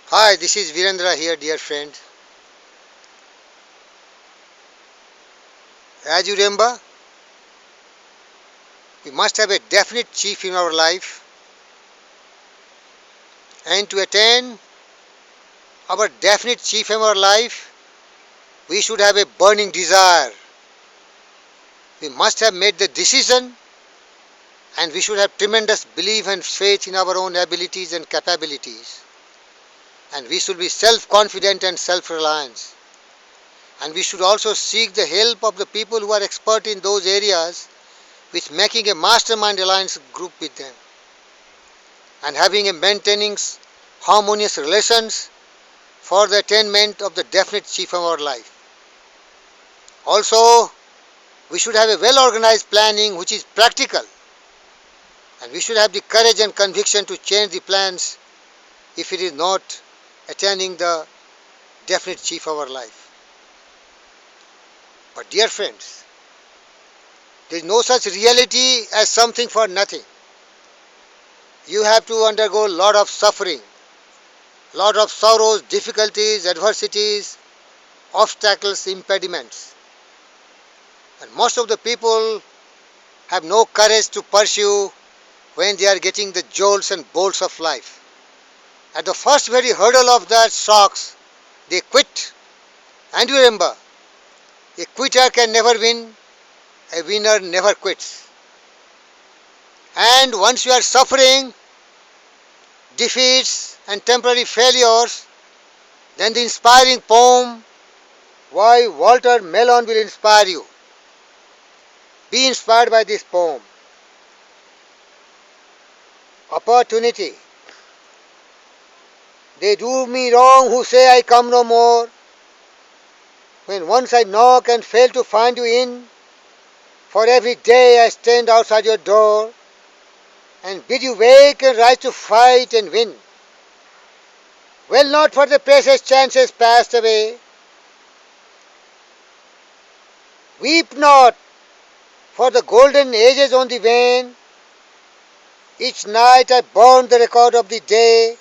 Hi, this is Virendra here, dear friend. As you remember, we must have a definite chief in our life, and to attain our definite chief in our life, we should have a burning desire. We must have made the decision, and we should have tremendous belief and faith in our own abilities and capabilities. And we should be self confident and self reliant. And we should also seek the help of the people who are expert in those areas with making a mastermind alliance group with them and having a maintaining harmonious relations for the attainment of the definite chief of our life. Also, we should have a well organized planning which is practical, and we should have the courage and conviction to change the plans if it is not attaining the definite chief of our life. But dear friends, there is no such reality as something for nothing. You have to undergo a lot of suffering, lot of sorrows, difficulties, adversities, obstacles, impediments. And most of the people have no courage to pursue when they are getting the jolts and bolts of life. At the first very hurdle of that shocks, they quit. And you remember, a quitter can never win, a winner never quits. And once you are suffering defeats and temporary failures, then the inspiring poem by Walter Mellon will inspire you. Be inspired by this poem. Opportunity. They do me wrong who say I come no more. When once I knock and fail to find you in, for every day I stand outside your door and bid you wake and rise to fight and win. Well, not for the precious chances passed away. Weep not for the golden ages on the wane. Each night I burn the record of the day.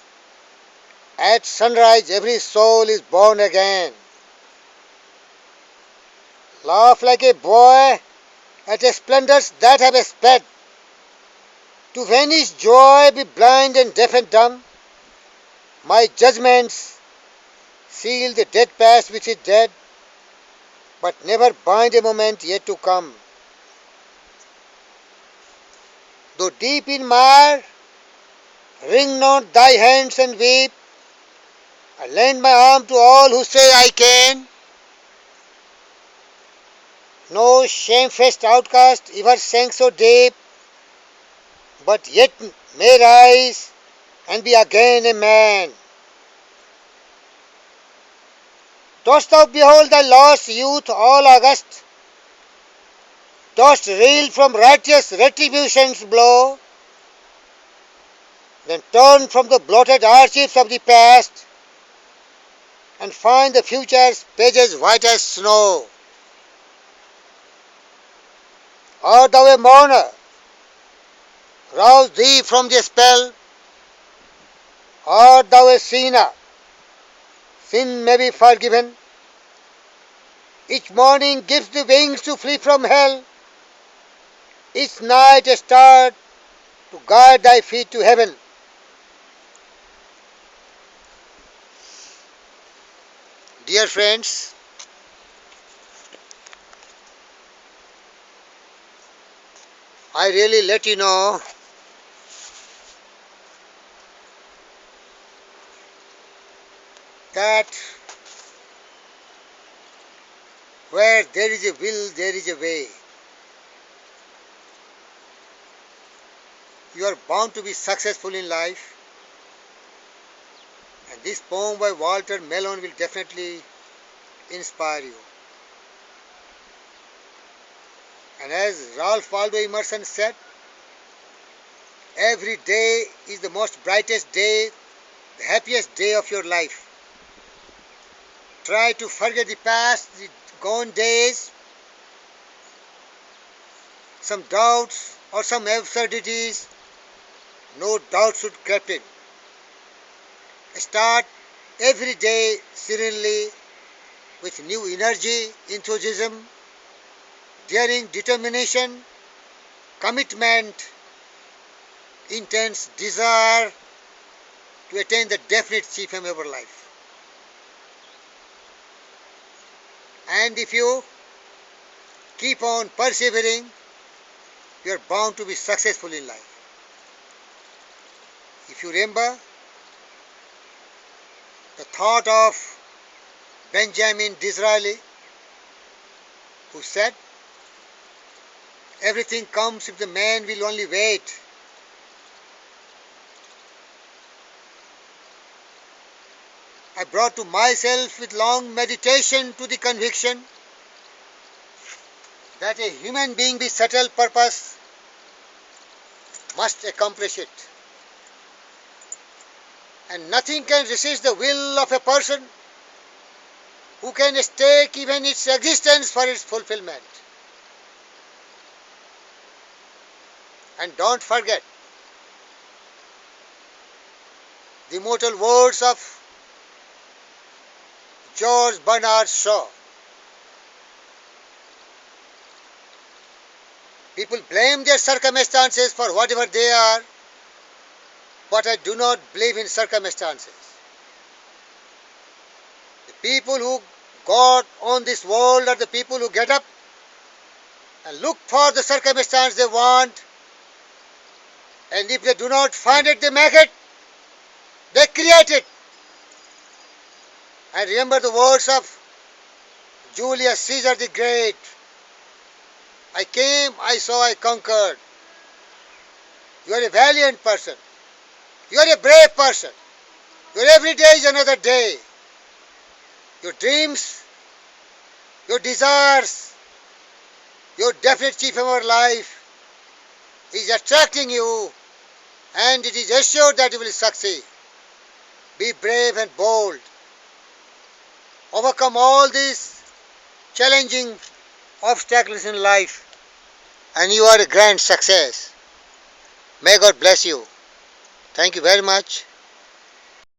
At sunrise every soul is born again. Laugh like a boy at the splendors that have sped. To vanish joy be blind and deaf and dumb. My judgments seal the dead past which is dead, but never bind a moment yet to come. Though deep in mire, wring not thy hands and weep. I lend my arm to all who say I can. No shamefaced outcast ever sank so deep, but yet may rise and be again a man. Dost thou behold thy lost youth all august? Dost reel from righteous retribution's blow? Then turn from the blotted archives of the past and find the future's pages white as snow. Art thou a mourner? Rouse thee from the spell. Art thou a sinner? Sin may be forgiven. Each morning gives the wings to flee from hell. Each night a star to guide thy feet to heaven. Dear friends, I really let you know that where there is a will, there is a way. You are bound to be successful in life, and this poem by Walter Mellon will definitely inspire you. And as Ralph Waldo Emerson said, every day is the most brightest day, the happiest day of your life. Try to forget the past, the gone days, some doubts or some absurdities. No doubt should creep in. Start every day serenely with new energy, enthusiasm, daring, determination, commitment, intense desire to attain the definite chief aim of our life. And if you keep on persevering, you are bound to be successful in life. If you remember the thought of Benjamin Disraeli, who said, everything comes if the man will only wait. I brought to myself with long meditation to the conviction that a human being with settled purpose must accomplish it. And nothing can resist the will of a person who can stake even its existence for its fulfillment. And don't forget the immortal words of George Bernard Shaw. People blame their circumstances for whatever they are, but I do not believe in circumstances. The people who got on this world are the people who get up and look for the circumstance they want, and if they do not find it, they make it, they create it. And remember the words of Julius Caesar the Great. I came, I saw, I conquered. You are a valiant person. You are a brave person. Your every day is another day. Your dreams, your desires, your definite chief of our life is attracting you, and it is assured that you will succeed. Be brave and bold. Overcome all these challenging obstacles in life, and you are a grand success. May God bless you. Thank you very much.